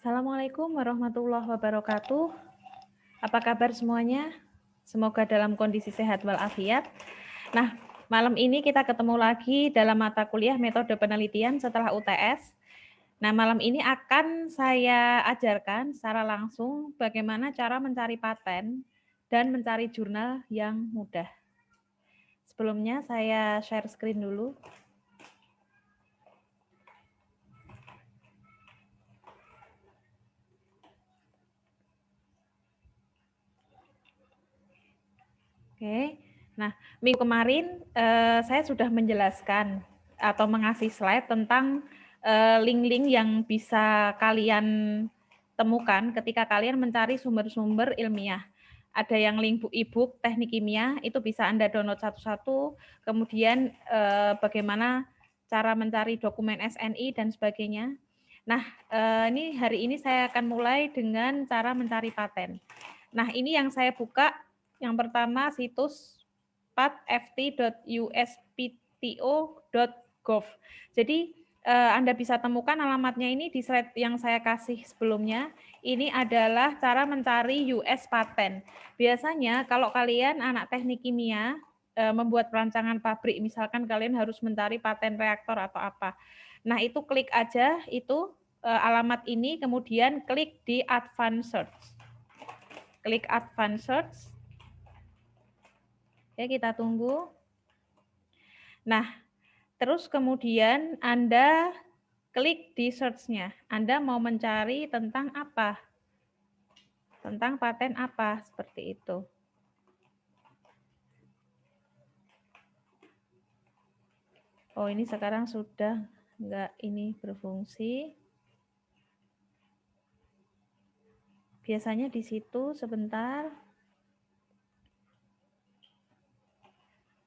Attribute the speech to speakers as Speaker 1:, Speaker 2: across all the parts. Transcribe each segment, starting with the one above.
Speaker 1: Assalamualaikum warahmatullahi wabarakatuh. Apa kabar semuanya? Semoga dalam kondisi sehat walafiat. Nah, malam ini kita ketemu lagi dalam mata kuliah metode penelitian setelah UTS. Nah, malam ini akan saya ajarkan secara langsung bagaimana cara mencari paten dan mencari jurnal yang mudah. Sebelumnya saya share screen dulu. Oke, nah minggu kemarin saya sudah menjelaskan atau mengasih slide tentang link-link yang bisa kalian temukan ketika kalian mencari sumber-sumber ilmiah. Ada yang link e-book teknik kimia, itu bisa Anda download satu-satu, kemudian bagaimana cara mencari dokumen SNI dan sebagainya. Nah, hari ini saya akan mulai dengan cara mencari paten. Nah, ini yang saya buka. Yang pertama situs pat.ft.uspto.gov. Jadi Anda bisa temukan alamatnya ini di slide yang saya kasih sebelumnya. Ini adalah cara mencari US paten. Biasanya kalau kalian anak teknik kimia membuat perancangan pabrik, misalkan kalian harus mencari paten reaktor atau apa. Nah, itu klik aja itu alamat ini, kemudian klik di Advanced Search. Klik Advanced Search. Ya, kita tunggu. Nah, terus kemudian Anda klik di search-nya. Anda mau mencari tentang apa? Tentang paten apa? Seperti itu. Oh, ini sekarang sudah enggak ini berfungsi. Biasanya di situ sebentar.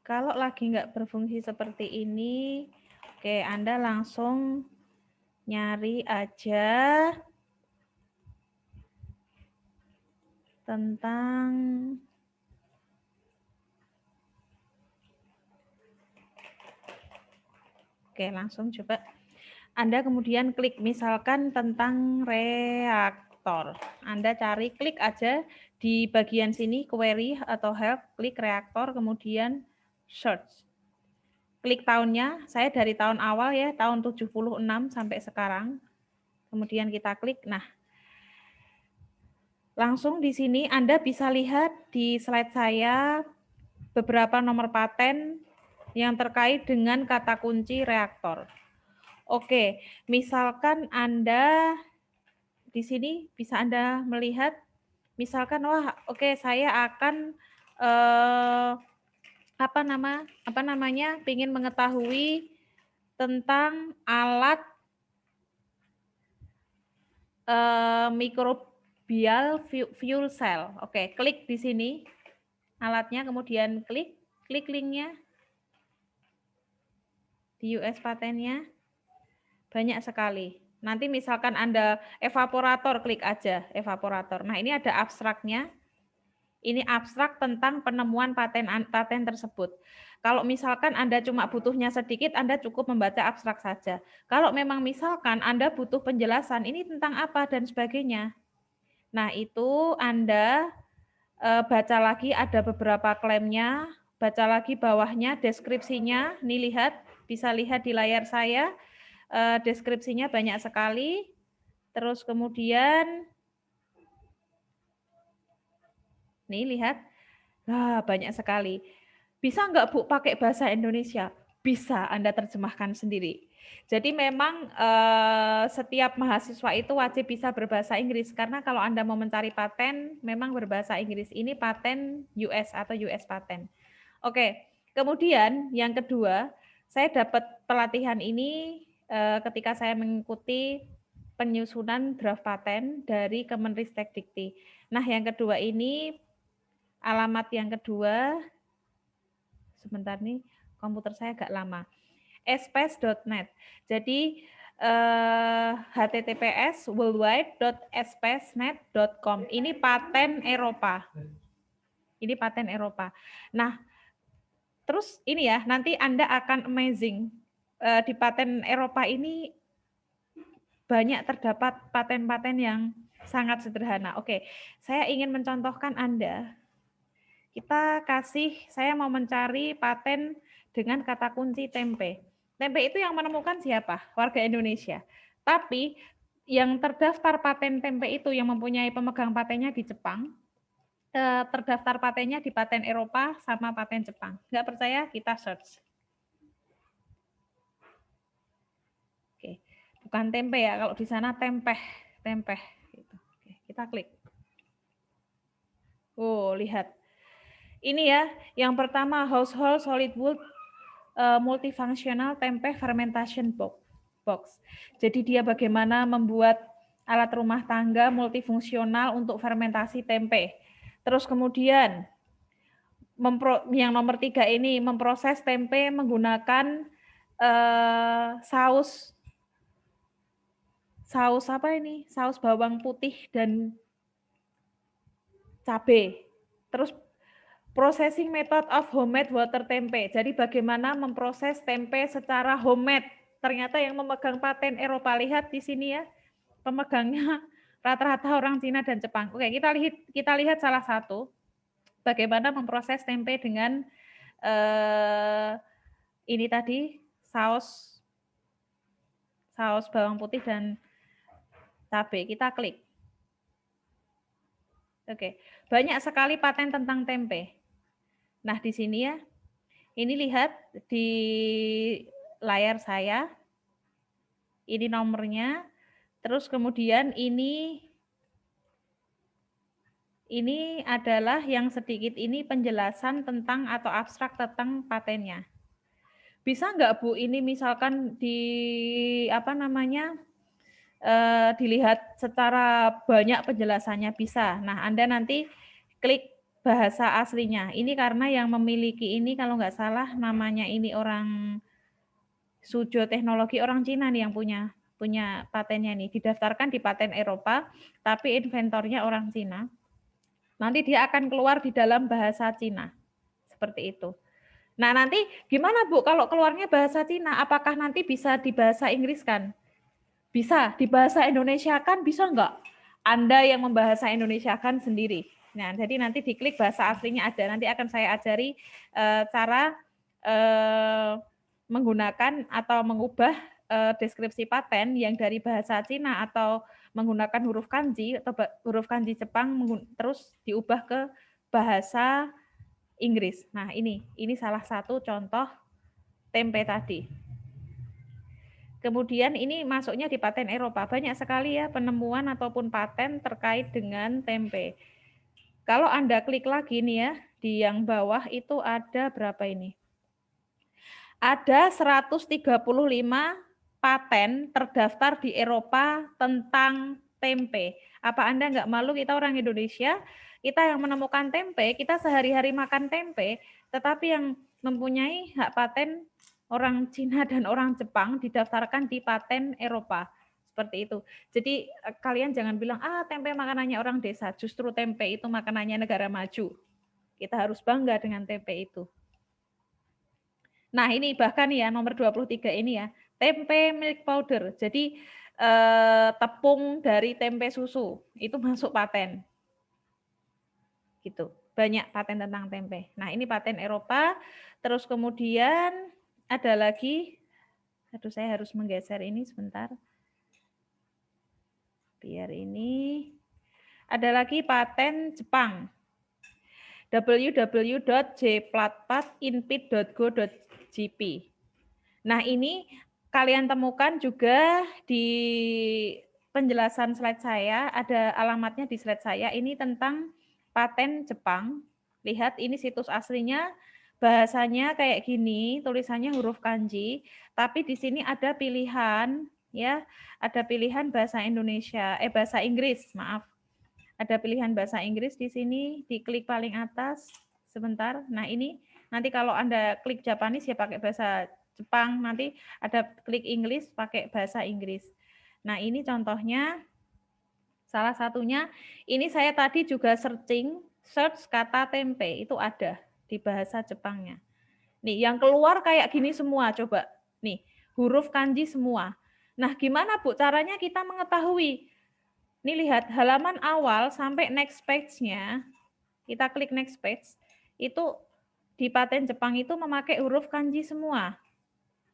Speaker 1: Kalau lagi enggak berfungsi seperti ini, oke, Anda langsung nyari aja tentang oke, langsung coba Anda kemudian klik misalkan tentang reaktor. Anda cari, klik aja di bagian sini query atau help, klik reaktor, kemudian search. Klik tahunnya, saya dari tahun awal ya, tahun 76 sampai sekarang. Kemudian kita klik, nah langsung di sini Anda bisa lihat di slide saya beberapa nomor paten yang terkait dengan kata kunci reaktor. Oke, misalkan Anda di sini bisa Anda melihat, misalkan, wah, oke, saya akan apa namanya, ingin mengetahui tentang alat mikrobial fuel cell. Oke, klik di sini alatnya, kemudian klik linknya di US patennya, banyak sekali. Nanti misalkan Anda evaporator, klik aja evaporator. Nah, ini ada abstraknya. Ini abstrak tentang penemuan paten tersebut. Kalau misalkan Anda cuma butuhnya sedikit, Anda cukup membaca abstrak saja. Kalau memang misalkan Anda butuh penjelasan, ini tentang apa dan sebagainya. Nah, itu Anda baca lagi, ada beberapa klaimnya, baca lagi bawahnya, deskripsinya, nih lihat, bisa lihat di layar saya, deskripsinya banyak sekali. Terus kemudian, nih lihat, banyak sekali. Bisa nggak Bu pakai bahasa Indonesia? Bisa, Anda terjemahkan sendiri. Jadi memang setiap mahasiswa itu wajib bisa berbahasa Inggris, karena kalau Anda mau mencari paten, memang berbahasa Inggris. Ini paten US atau US paten. Oke, kemudian yang kedua, saya dapat pelatihan ini ketika saya mengikuti penyusunan draft paten dari Kemenristek Dikti. Nah, yang kedua ini, alamat yang kedua, sebentar nih, komputer saya agak lama. Space.net. Jadi https://worldwide.spacenet.com. Ini paten Eropa. Ini paten Eropa. Nah, terus ini ya, nanti Anda akan amazing. Di paten Eropa ini banyak terdapat paten-paten yang sangat sederhana. Oke, saya ingin mencontohkan Anda. Saya mau mencari paten dengan kata kunci tempe. Tempe itu yang menemukan siapa? Warga Indonesia. Tapi yang terdaftar paten tempe itu yang mempunyai pemegang patennya di Jepang, terdaftar patennya di paten Eropa sama paten Jepang. Nggak percaya? Kita search. Oke, bukan tempe ya. Kalau di sana tempeh. Gitu. Oke, kita klik. Oh, lihat. Ini ya, yang pertama household solid wood multifunctional tempe fermentation box. Jadi dia bagaimana membuat alat rumah tangga multifungsional untuk fermentasi tempe. Terus kemudian yang nomor 3 ini memproses tempe menggunakan saus apa ini? Saus bawang putih dan cabai. Terus processing method of homemade water tempe. Jadi bagaimana memproses tempe secara homemade. Ternyata yang memegang paten Eropa, lihat di sini ya. Pemegangnya rata-rata orang Cina dan Jepang. Oke, kita lihat salah satu. Bagaimana memproses tempe dengan ini tadi saus bawang putih dan cabai. Kita klik. Oke, banyak sekali paten tentang tempe. Nah, di sini ya, ini lihat di layar saya, ini nomornya, terus kemudian ini adalah yang sedikit ini penjelasan tentang atau abstrak tentang patennya. Bisa nggak Bu, ini misalkan dilihat secara banyak penjelasannya? Bisa. Nah, Anda nanti klik bahasa aslinya. Ini karena yang memiliki ini kalau nggak salah namanya ini orang Suzhou Teknologi, orang Cina nih yang punya patennya nih. Didaftarkan di paten Eropa, tapi inventornya orang Cina. Nanti dia akan keluar di dalam bahasa Cina. Seperti itu. Nah, nanti gimana Bu kalau keluarnya bahasa Cina? Apakah nanti bisa di bahasa Inggris kan? Bisa, di bahasa Indonesia kan bisa nggak? Anda yang membahasa Indonesia kan sendiri. Nah, jadi nanti diklik bahasa aslinya ada. Nanti akan saya ajari cara menggunakan atau mengubah deskripsi paten yang dari bahasa Cina atau menggunakan huruf kanji atau huruf kanji Jepang terus diubah ke bahasa Inggris. Nah, ini salah satu contoh tempe tadi. Kemudian ini masuknya di paten Eropa. Banyak sekali ya penemuan ataupun paten terkait dengan tempe. Kalau Anda klik lagi nih ya, di yang bawah itu ada berapa ini? Ada 135 paten terdaftar di Eropa tentang tempe. Apa Anda nggak malu, kita orang Indonesia, kita yang menemukan tempe, kita sehari-hari makan tempe, tetapi yang mempunyai hak paten orang Cina dan orang Jepang didaftarkan di paten Eropa. Seperti itu. Jadi kalian jangan bilang, tempe makanannya orang desa. Justru tempe itu makanannya negara maju. Kita harus bangga dengan tempe itu. Nah, ini bahkan ya nomor 23 ini ya, tempe milk powder. Jadi tepung dari tempe susu itu masuk paten. Gitu. Banyak paten tentang tempe. Nah, ini paten Eropa. Terus kemudian ada lagi, aduh saya harus menggeser ini sebentar. Biar ini. Ada lagi paten Jepang. www.jplatpatinpit.go.jp. Nah, ini kalian temukan juga di penjelasan slide saya, ada alamatnya di slide saya. Ini tentang paten Jepang. Lihat, ini situs aslinya, bahasanya kayak gini, tulisannya huruf kanji, tapi di sini ada pilihan ya, ada pilihan bahasa bahasa Inggris, maaf. Ada pilihan bahasa Inggris di sini, diklik paling atas sebentar. Nah, ini nanti kalau Anda klik Japanese ya pakai bahasa Jepang, nanti ada klik English pakai bahasa Inggris. Nah, ini contohnya salah satunya, ini saya tadi juga search kata tempe, itu ada di bahasa Jepangnya. Nih, yang keluar kayak gini semua, coba. Nih, huruf kanji semua. Nah, gimana Bu caranya kita mengetahui? Ini lihat halaman awal sampai next page-nya, kita klik next page, itu di paten Jepang itu memakai huruf kanji semua.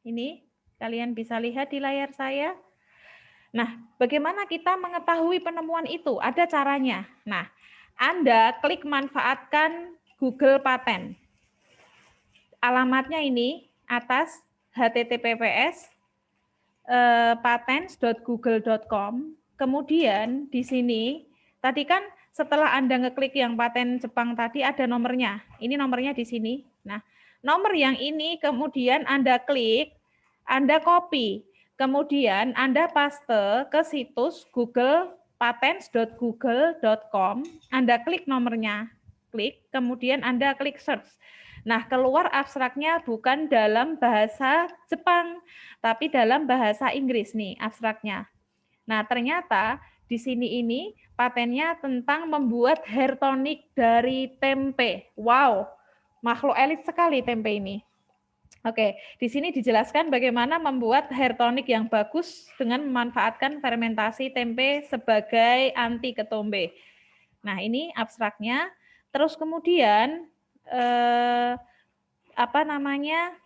Speaker 1: Ini kalian bisa lihat di layar saya. Nah, bagaimana kita mengetahui penemuan itu? Ada caranya. Nah, Anda klik manfaatkan Google Paten. Alamatnya ini atas https patents.google.com. Kemudian di sini tadi kan setelah Anda ngeklik yang paten Jepang tadi ada nomornya. Ini nomornya di sini. Nah, nomor yang ini kemudian Anda klik, Anda copy. Kemudian Anda paste ke situs Google patents.google.com. Anda klik nomornya. Klik, kemudian Anda klik search. Nah, keluar abstraknya bukan dalam bahasa Jepang, tapi dalam bahasa Inggris nih abstraknya. Nah, ternyata di sini ini patennya tentang membuat hair tonic dari tempe. Wow, makhluk elit sekali tempe ini. Oke, di sini dijelaskan bagaimana membuat hair tonic yang bagus dengan memanfaatkan fermentasi tempe sebagai anti ketombe. Nah, ini abstraknya. Terus kemudian apa namanya?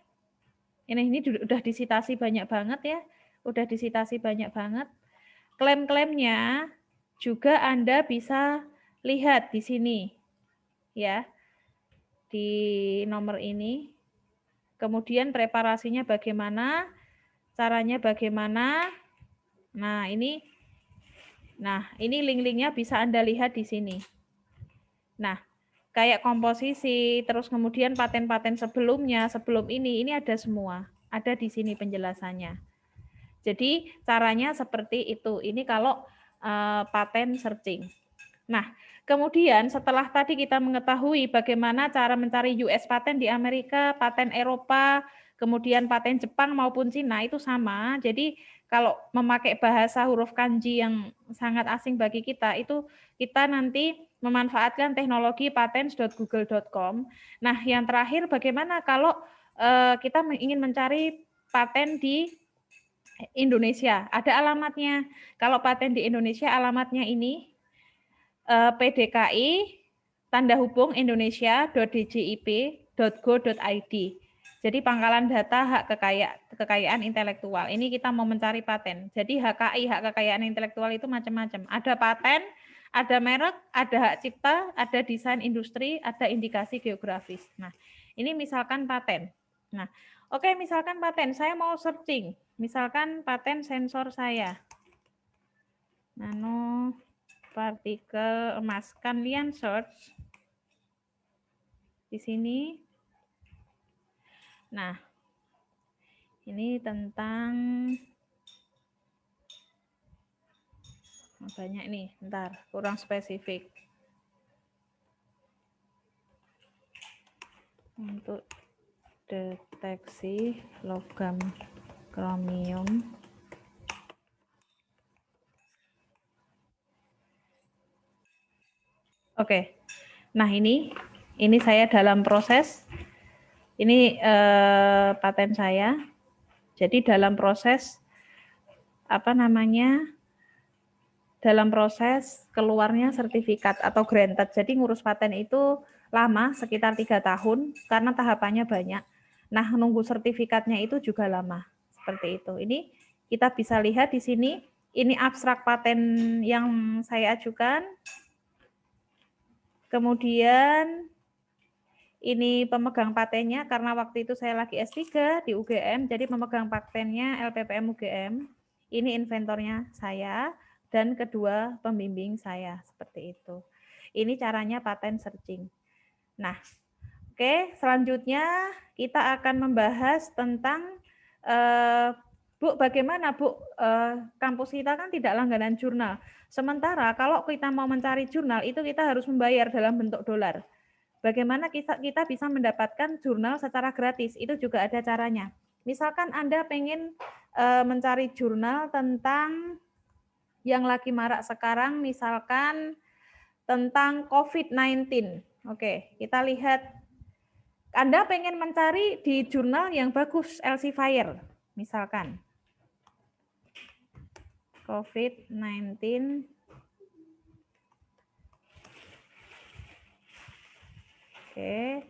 Speaker 1: Ini udah disitasi banyak banget ya. Udah disitasi banyak banget. Klaim-klaimnya juga Anda bisa lihat di sini. Ya. Di nomor ini. Kemudian preparasinya bagaimana? Caranya bagaimana? Nah, ini link-linknya bisa Anda lihat di sini. Nah, kayak komposisi, terus kemudian paten-paten sebelumnya, sebelum ini ada semua. Ada di sini penjelasannya. Jadi caranya seperti itu. Ini kalau paten searching. Nah, kemudian setelah tadi kita mengetahui bagaimana cara mencari US paten di Amerika, paten Eropa, kemudian paten Jepang maupun Cina itu sama. Jadi kalau memakai bahasa huruf kanji yang sangat asing bagi kita, itu kita nanti memanfaatkan teknologi patents.google.com. Nah, yang terakhir bagaimana kalau kita ingin mencari paten di Indonesia? Ada alamatnya. Kalau paten di Indonesia alamatnya ini PDKI tanda hubung indonesia.djip.go.id. Jadi pangkalan data hak kekayaan intelektual. Ini kita mau mencari paten. Jadi HKI, hak kekayaan intelektual itu macam-macam. Ada paten, ada merek, ada hak cipta, ada desain industri, ada indikasi geografis. Nah, ini misalkan paten. Nah, oke, misalkan paten, saya mau searching. Misalkan paten sensor saya. Nano partikel emas. Kalian search di sini. Nah, ini tentang banyak nih, bentar, kurang spesifik. Untuk deteksi logam kromium. Oke. Nah, ini saya dalam proses. Ini paten saya. Jadi dalam proses dalam proses keluarnya sertifikat atau granted. Jadi ngurus paten itu lama, sekitar 3 tahun, karena tahapannya banyak. Nah, nunggu sertifikatnya itu juga lama, seperti itu. Ini kita bisa lihat di sini, ini abstrak paten yang saya ajukan. Kemudian ini pemegang patennya, karena waktu itu saya lagi S3 di UGM, jadi pemegang patennya LPPM UGM. Ini inventornya saya, dan kedua pembimbing saya, seperti itu. Ini caranya paten searching. Nah, oke, selanjutnya kita akan membahas tentang, Bu, bagaimana Bu, kampus kita kan tidak langganan jurnal. Sementara kalau kita mau mencari jurnal, itu kita harus membayar dalam bentuk dolar. Bagaimana kita bisa mendapatkan jurnal secara gratis? Itu juga ada caranya. Misalkan Anda pengen mencari jurnal tentang yang lagi marak sekarang, misalkan tentang COVID-19. Oke, kita lihat. Anda pengen mencari di jurnal yang bagus, Elsevier, misalkan. COVID-19 Oke.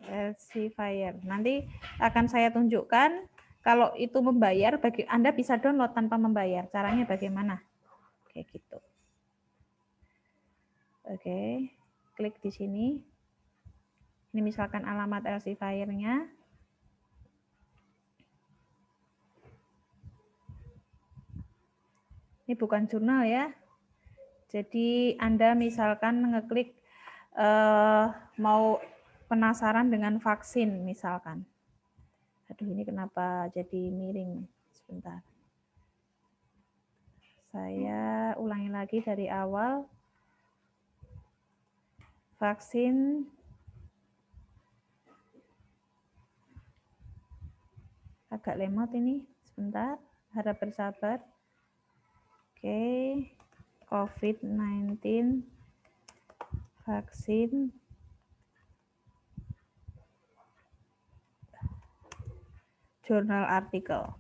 Speaker 1: Elsevier. Nanti akan saya tunjukkan kalau itu membayar, Anda bisa download tanpa membayar. Caranya bagaimana? Kayak gitu. Oke, klik di sini. Ini misalkan alamat Elsevier-nya. Ini bukan jurnal ya. Jadi Anda misalkan ngeklik mau penasaran dengan vaksin misalkan. Aduh, ini kenapa jadi miring? Sebentar. Saya ulangi lagi dari awal. Vaksin agak lemot ini. Sebentar, harap bersabar. Oke. COVID-19 vaksin jurnal artikel.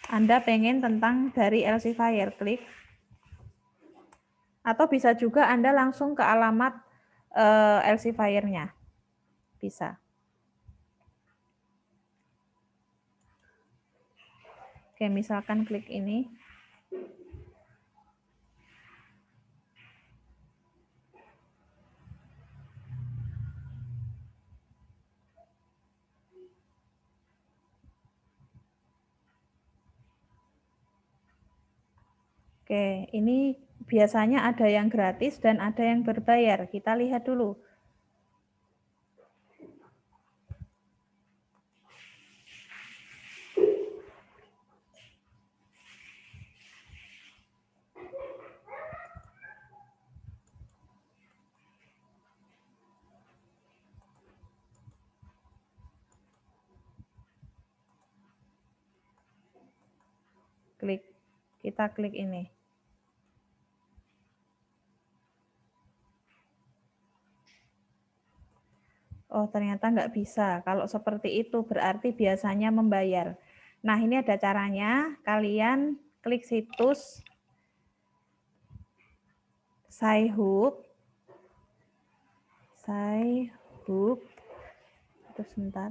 Speaker 1: Anda pengen tentang dari Elsevier, klik. Atau bisa juga Anda langsung ke alamat Elsevier-nya. Bisa. Oke, misalkan klik ini. Oke, ini biasanya ada yang gratis dan ada yang berbayar. Kita lihat dulu. Kita klik ini. Oh, ternyata nggak bisa. Kalau seperti itu berarti biasanya membayar. Nah, ini ada caranya. Kalian klik situs Sci-Hub. Sci-Hub. Terus sebentar.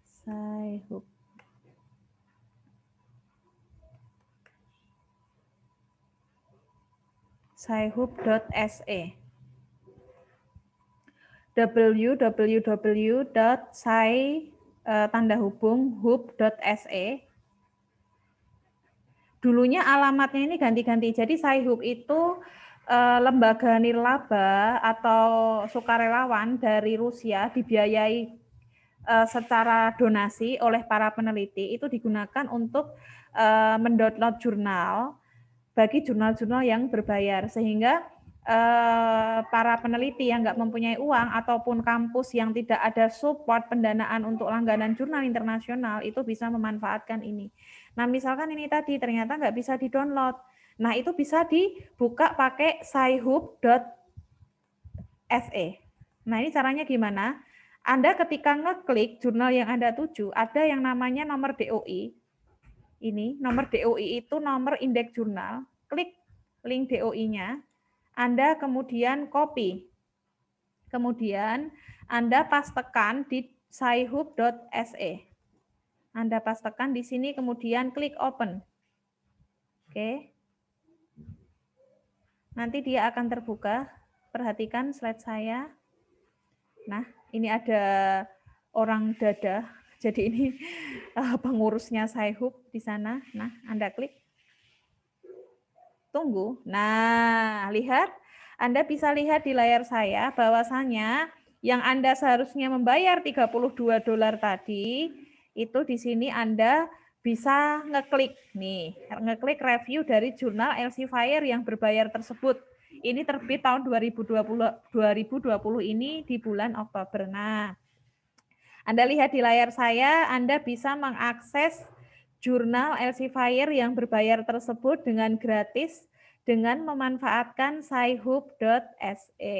Speaker 1: Sci-Hub. Sci-Hub.se. www.sci-hub.se. Dulunya alamatnya ini ganti-ganti. Jadi Sci-Hub itu lembaga nirlaba atau sukarelawan dari Rusia, dibiayai secara donasi oleh para peneliti. Itu digunakan untuk mendownload jurnal bagi jurnal-jurnal yang berbayar, sehingga para peneliti yang nggak mempunyai uang ataupun kampus yang tidak ada support pendanaan untuk langganan jurnal internasional itu bisa memanfaatkan ini. Nah, misalkan ini tadi ternyata nggak bisa di-download. Nah, itu bisa dibuka pakai sci-hub.se. Nah, ini caranya gimana? Anda ketika ngeklik jurnal yang Anda tuju, ada yang namanya nomor DOI. Ini, nomor DOI itu nomor indeks jurnal. Klik link DOI-nya. Anda kemudian copy. Kemudian Anda pastekan di sci-hub.se. Anda pastekan di sini, kemudian klik open. Oke. Nanti dia akan terbuka. Perhatikan slide saya. Nah, ini ada orang dada. Jadi ini pengurusnya Sci-Hub di sana. Nah, Anda klik. Tunggu. Nah, lihat. Anda bisa lihat di layar saya bahwasanya yang Anda seharusnya membayar $32 tadi, itu di sini Anda bisa ngeklik nih, ngeklik review dari jurnal Elsevier yang berbayar tersebut. Ini terbit tahun 2020 ini di bulan Oktober. Nah, Anda lihat di layar saya, Anda bisa mengakses jurnal Elsevier yang berbayar tersebut dengan gratis dengan memanfaatkan sci-hub.se.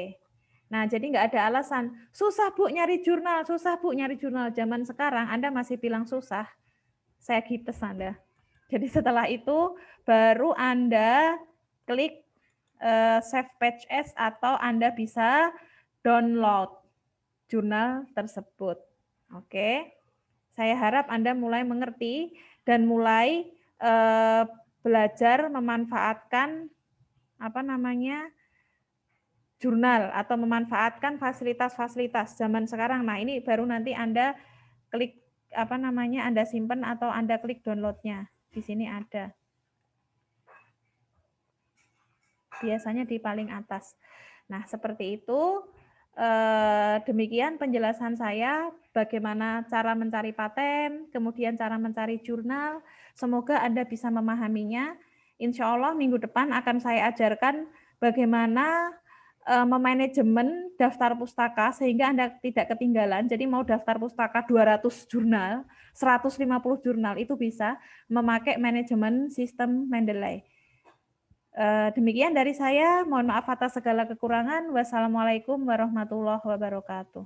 Speaker 1: Nah, jadi nggak ada alasan, susah Bu nyari jurnal, susah Bu nyari jurnal. Zaman sekarang Anda masih bilang susah, saya gites Anda. Jadi setelah itu baru Anda klik save page as atau Anda bisa download jurnal tersebut. Oke, saya harap Anda mulai mengerti dan mulai belajar memanfaatkan jurnal atau memanfaatkan fasilitas-fasilitas zaman sekarang. Nah, ini baru nanti Anda klik Anda simpan atau Anda klik download-nya. Di sini ada. Biasanya di paling atas. Nah, seperti itu. Demikian penjelasan saya bagaimana cara mencari paten, kemudian cara mencari jurnal. Semoga Anda bisa memahaminya. Insya Allah minggu depan akan saya ajarkan bagaimana memanajemen daftar pustaka sehingga Anda tidak ketinggalan. Jadi mau daftar pustaka 200 jurnal, 150 jurnal itu bisa memakai manajemen sistem Mendeley. Demikian dari saya. Mohon maaf atas segala kekurangan. Wassalamualaikum warahmatullahi wabarakatuh.